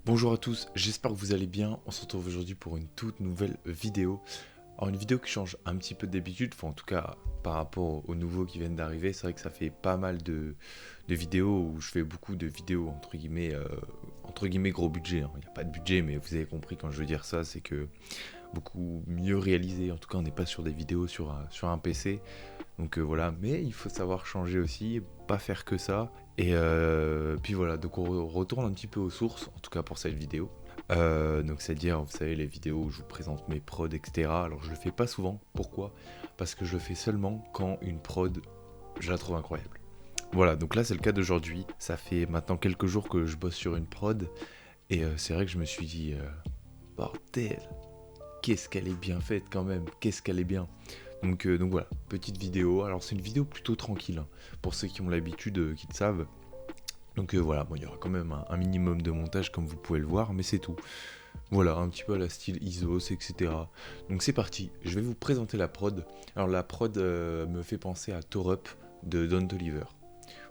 Bonjour à tous, j'espère que vous allez bien. On se retrouve aujourd'hui pour une toute nouvelle vidéo. Alors une vidéo qui change un petit peu d'habitude, enfin en tout cas par rapport aux nouveaux qui viennent d'arriver. C'est vrai que ça fait pas mal de vidéos où je fais beaucoup de vidéos entre guillemets gros budget, hein. Il n'y a pas de budget, mais vous avez compris quand je veux dire ça, c'est que beaucoup mieux réalisé. En tout cas on n'est pas sur des vidéos sur un PC. Donc voilà, mais il faut savoir changer aussi, pas faire que ça. Et puis voilà, donc on retourne un petit peu aux sources, en tout cas pour cette vidéo. Donc c'est-à-dire, vous savez, les vidéos où je vous présente mes prods, etc. Alors je le fais pas souvent, pourquoi? Parce que je le fais seulement quand une prod, je la trouve incroyable. Voilà, donc là c'est le cas d'aujourd'hui. Ça fait maintenant quelques jours que je bosse sur une prod, et c'est vrai que je me suis dit, bordel, qu'est-ce qu'elle est bien faite quand même, qu'est-ce qu'elle est bien. Donc voilà, petite vidéo. Alors c'est une vidéo plutôt tranquille, hein, pour ceux qui ont l'habitude, qui le savent. Donc voilà, bon, il y aura quand même un minimum de montage comme vous pouvez le voir, mais c'est tout. Voilà, un petit peu à la style Isos, etc. Donc c'est parti, je vais vous présenter la prod. Alors la prod me fait penser à Tore Up de Don Toliver.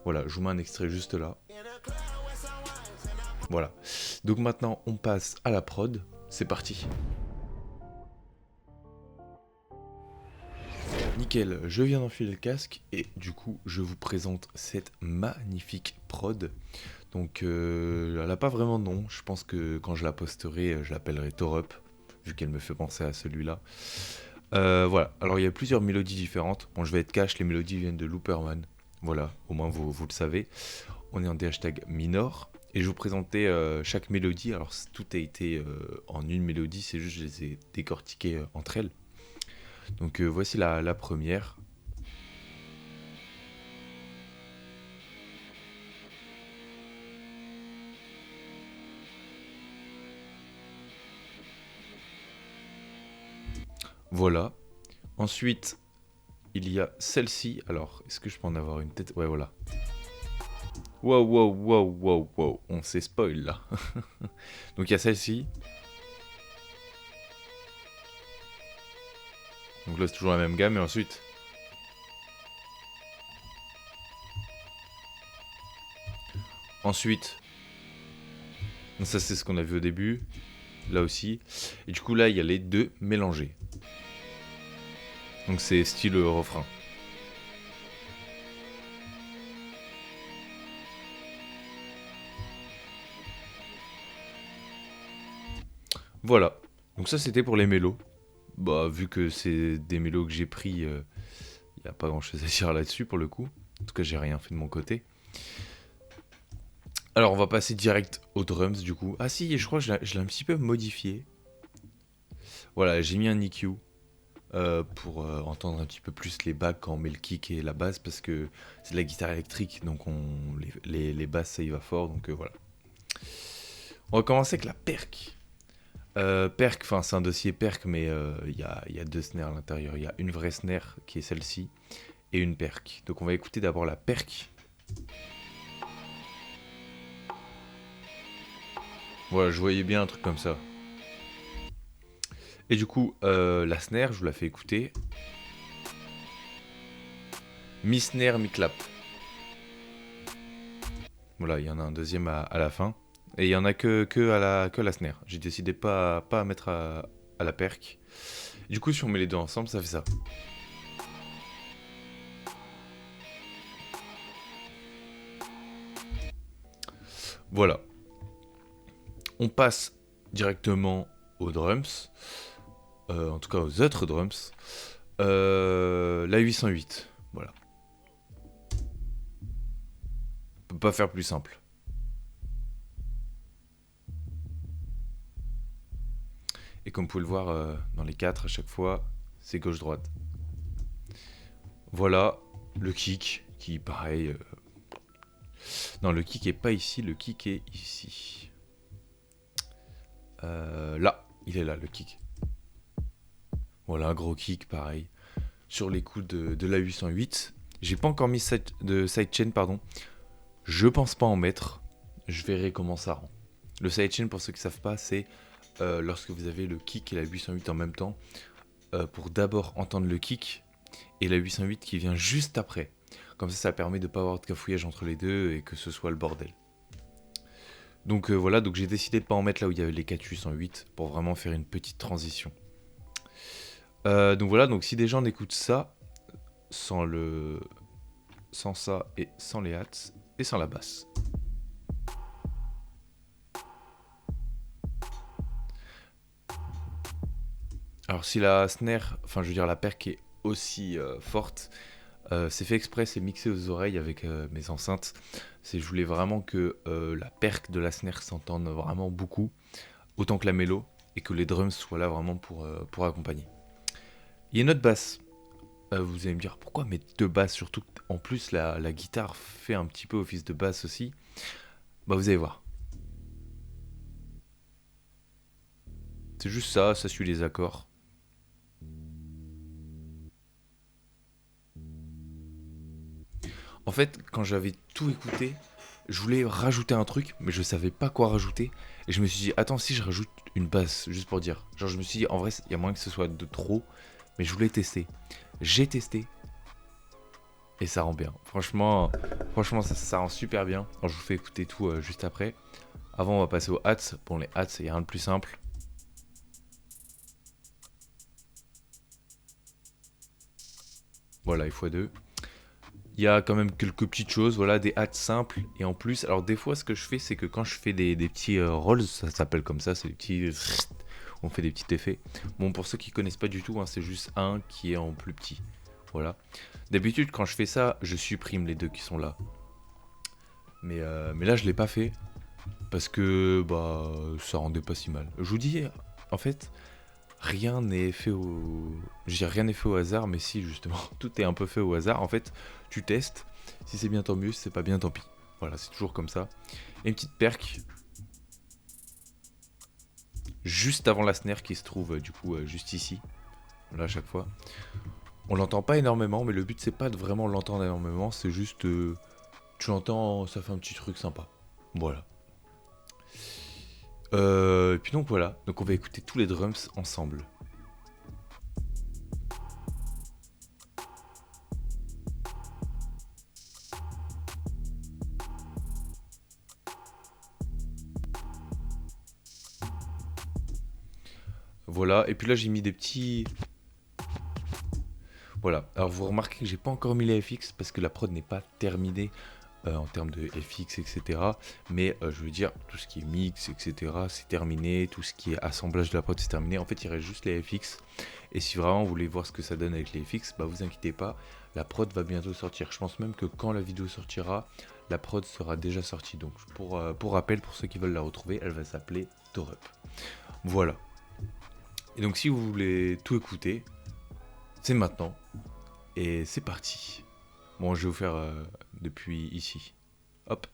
Voilà, je vous mets un extrait juste là. Voilà. Donc maintenant on passe à la prod, c'est parti. Nickel, je viens d'enfiler le casque et du coup je vous présente cette magnifique prod. Donc elle n'a pas vraiment de nom, je pense que quand je la posterai, je l'appellerai Tore Up, vu qu'elle me fait penser à celui-là. Voilà, alors il y a plusieurs mélodies différentes. Bon, je vais être cash, les mélodies viennent de Looperman. Voilà, au moins vous le savez. On est en des hashtags minor. Et je vais vous présenter chaque mélodie. Alors tout a été en une mélodie, c'est juste que je les ai décortiquées entre elles. Donc voici la première. Voilà. Ensuite, il y a celle-ci. Alors, est-ce que je peux en avoir une tête? Ouais, voilà. Wow, wow, wow, wow, wow. On s'est spoil là. Donc il y a celle-ci. Donc là, c'est toujours la même gamme. Et ensuite, donc ça c'est ce qu'on a vu au début. Là aussi. Et du coup, là, il y a les deux mélangés. Donc c'est style refrain. Voilà. Donc ça, c'était pour les mélos. Bah, vu que c'est des mélos que j'ai pris, il n'y a pas grand-chose à dire là-dessus pour le coup. En tout cas, j'ai rien fait de mon côté. Alors, on va passer direct aux drums du coup. Ah si, je crois que je l'ai un petit peu modifié. Voilà, j'ai mis un EQ pour entendre un petit peu plus les bacs quand on met le kick et la basse parce que c'est de la guitare électrique, donc les basses ça y va fort, donc voilà. On va commencer avec la perc. Perc, enfin c'est un dossier perc, mais il y a deux snares à l'intérieur. Il y a une vraie snare qui est celle-ci et une perc. Donc on va écouter d'abord la perc. Voilà, je voyais bien un truc comme ça. Et du coup, la snare, je vous la fais écouter. Mi-snare, mi-clap. Voilà, il y en a un deuxième à la fin. Et il y en a que la snare. J'ai décidé pas à mettre à la perc. Du coup, si on met les deux ensemble, ça fait ça. Voilà. On passe directement aux drums. En tout cas aux autres drums. La 808. Voilà. On peut pas faire plus simple. Et comme vous pouvez le voir dans les quatre à chaque fois, c'est gauche-droite. Voilà le kick qui pareil. Non, le kick est pas ici, le kick est ici. Là, il est là le kick. Voilà, un gros kick pareil. Sur les coups de la 808. J'ai pas encore mis de sidechain, pardon. Je pense pas en mettre. Je verrai comment ça rend. Le sidechain, pour ceux qui savent pas, c'est lorsque vous avez le kick et la 808 en même temps. Pour d'abord entendre le kick et la 808 qui vient juste après. Comme ça permet de ne pas avoir de cafouillage entre les deux et que ce soit le bordel. Donc voilà, donc j'ai décidé de pas en mettre là où il y avait les Catus en 8 pour vraiment faire une petite transition. Donc voilà, donc si des gens écoutent ça, sans le... sans ça et sans les hats et sans la basse. Alors si la snare, enfin je veux dire la perc est aussi forte, c'est fait exprès, c'est mixé aux oreilles avec mes enceintes. Je voulais vraiment que la perc de la snare s'entende vraiment beaucoup, autant que la mélo, et que les drums soient là vraiment pour accompagner. Il y a une autre basse. Vous allez me dire pourquoi mettre deux basses, surtout en plus la guitare fait un petit peu office de basse aussi. Bah vous allez voir. C'est juste ça, ça suit les accords. En fait, quand j'avais tout écouté, je voulais rajouter un truc, mais je savais pas quoi rajouter. Et je me suis dit, attends, si je rajoute une basse, juste pour dire. Genre, je me suis dit, en vrai, il y a moyen que ce soit de trop, mais je voulais tester. J'ai testé, et ça rend bien. Franchement ça rend super bien. Alors, je vous fais écouter tout juste après. Avant, on va passer aux hats. Bon, les hats, il y a rien de plus simple. Voilà, x2. Il y a quand même quelques petites choses, voilà, des hats simples. Et en plus, alors des fois, ce que je fais, c'est que quand je fais des petits rolls, ça s'appelle comme ça, c'est des petits... On fait des petits effets. Bon, pour ceux qui connaissent pas du tout, hein, c'est juste un qui est en plus petit. Voilà. D'habitude, quand je fais ça, je supprime les deux qui sont là. Mais là, je l'ai pas fait. Parce que bah ça rendait pas si mal. Je vous dis, en fait, rien n'est fait au... Je dis rien n'est fait au hasard, mais si justement, tout est un peu fait au hasard. En fait, tu testes, si c'est bien tant mieux, si c'est pas bien tant pis. Voilà, c'est toujours comme ça. Et une petite perque, juste avant la snare qui se trouve du coup juste ici. Là à chaque fois. On l'entend pas énormément, mais le but c'est pas de vraiment l'entendre énormément, c'est juste... tu l'entends, ça fait un petit truc sympa. Voilà. Et puis donc voilà, donc on va écouter tous les drums ensemble. Voilà, et puis là j'ai mis des petits... Voilà, alors vous remarquez que j'ai pas encore mis les FX parce que la prod n'est pas terminée en termes de FX, etc. Mais je veux dire, tout ce qui est mix, etc. c'est terminé, tout ce qui est assemblage de la prod c'est terminé. En fait il reste juste les FX. Et si vraiment vous voulez voir ce que ça donne avec les FX, bah vous inquiétez pas, la prod va bientôt sortir. Je pense même que quand la vidéo sortira, la prod sera déjà sortie. Donc pour rappel, pour ceux qui veulent la retrouver, elle va s'appeler Torup. Voilà. Et donc si vous voulez tout écouter, c'est maintenant. Et c'est parti. Bon, je vais vous faire depuis ici. Hop.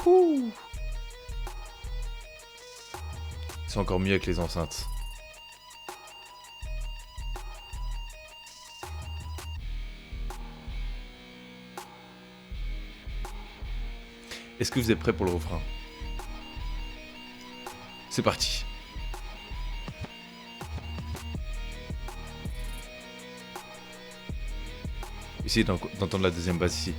Ouh. C'est encore mieux avec les enceintes. Est-ce que vous êtes prêts pour le refrain? C'est parti. Essayez d'entendre la deuxième basse ici.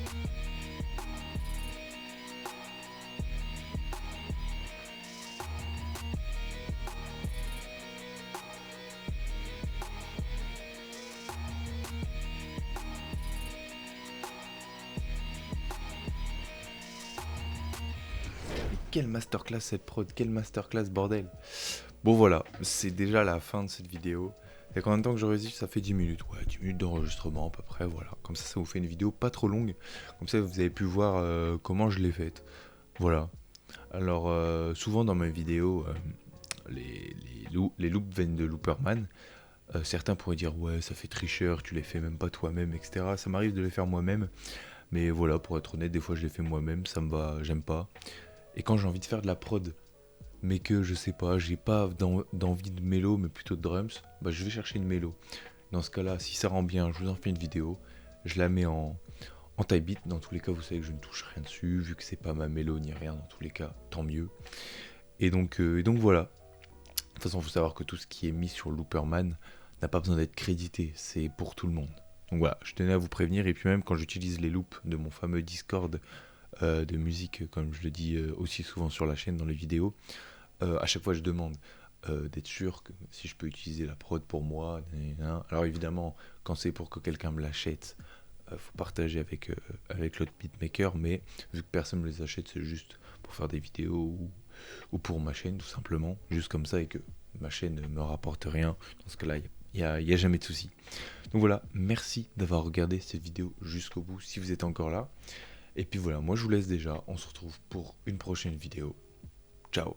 Quelle masterclass cette prod, quelle masterclass bordel. Bon voilà, c'est déjà la fin de cette vidéo. Et combien de temps que j'enregistre? Ça fait 10 minutes. Ouais, 10 minutes d'enregistrement à peu près, voilà. Comme ça vous fait une vidéo pas trop longue. Comme ça vous avez pu voir comment je l'ai faite. Voilà. Alors souvent dans mes vidéos, les loops viennent de Looperman. Certains pourraient dire ouais ça fait tricheur, tu les fais même pas toi-même, etc. Ça m'arrive de les faire moi-même. Mais voilà, pour être honnête, des fois je les fais moi-même, ça me va, j'aime pas. Et quand j'ai envie de faire de la prod, mais que je sais pas, j'ai pas d'envie de mélo, mais plutôt de drums, bah je vais chercher une mélo. Dans ce cas-là, si ça rend bien, je vous en fais une vidéo, je la mets en type beat. Dans tous les cas, vous savez que je ne touche rien dessus, vu que c'est pas ma mélo ni rien, dans tous les cas, tant mieux. Et donc voilà. De toute façon, il faut savoir que tout ce qui est mis sur Looperman n'a pas besoin d'être crédité, c'est pour tout le monde. Donc voilà, je tenais à vous prévenir, et puis même quand j'utilise les loops de mon fameux Discord de musique, comme je le dis aussi souvent sur la chaîne dans les vidéos. À chaque fois je demande d'être sûr que si je peux utiliser la prod pour moi. Alors évidemment, quand c'est pour que quelqu'un me l'achète, faut partager avec l'autre beatmaker, mais vu que personne ne me les achète, c'est juste pour faire des vidéos ou pour ma chaîne tout simplement, juste comme ça, et que ma chaîne ne me rapporte rien. Dans ce cas-là, il y a jamais de souci. Donc voilà, merci d'avoir regardé cette vidéo jusqu'au bout si vous êtes encore là. Et puis voilà, moi je vous laisse déjà, on se retrouve pour une prochaine vidéo. Ciao.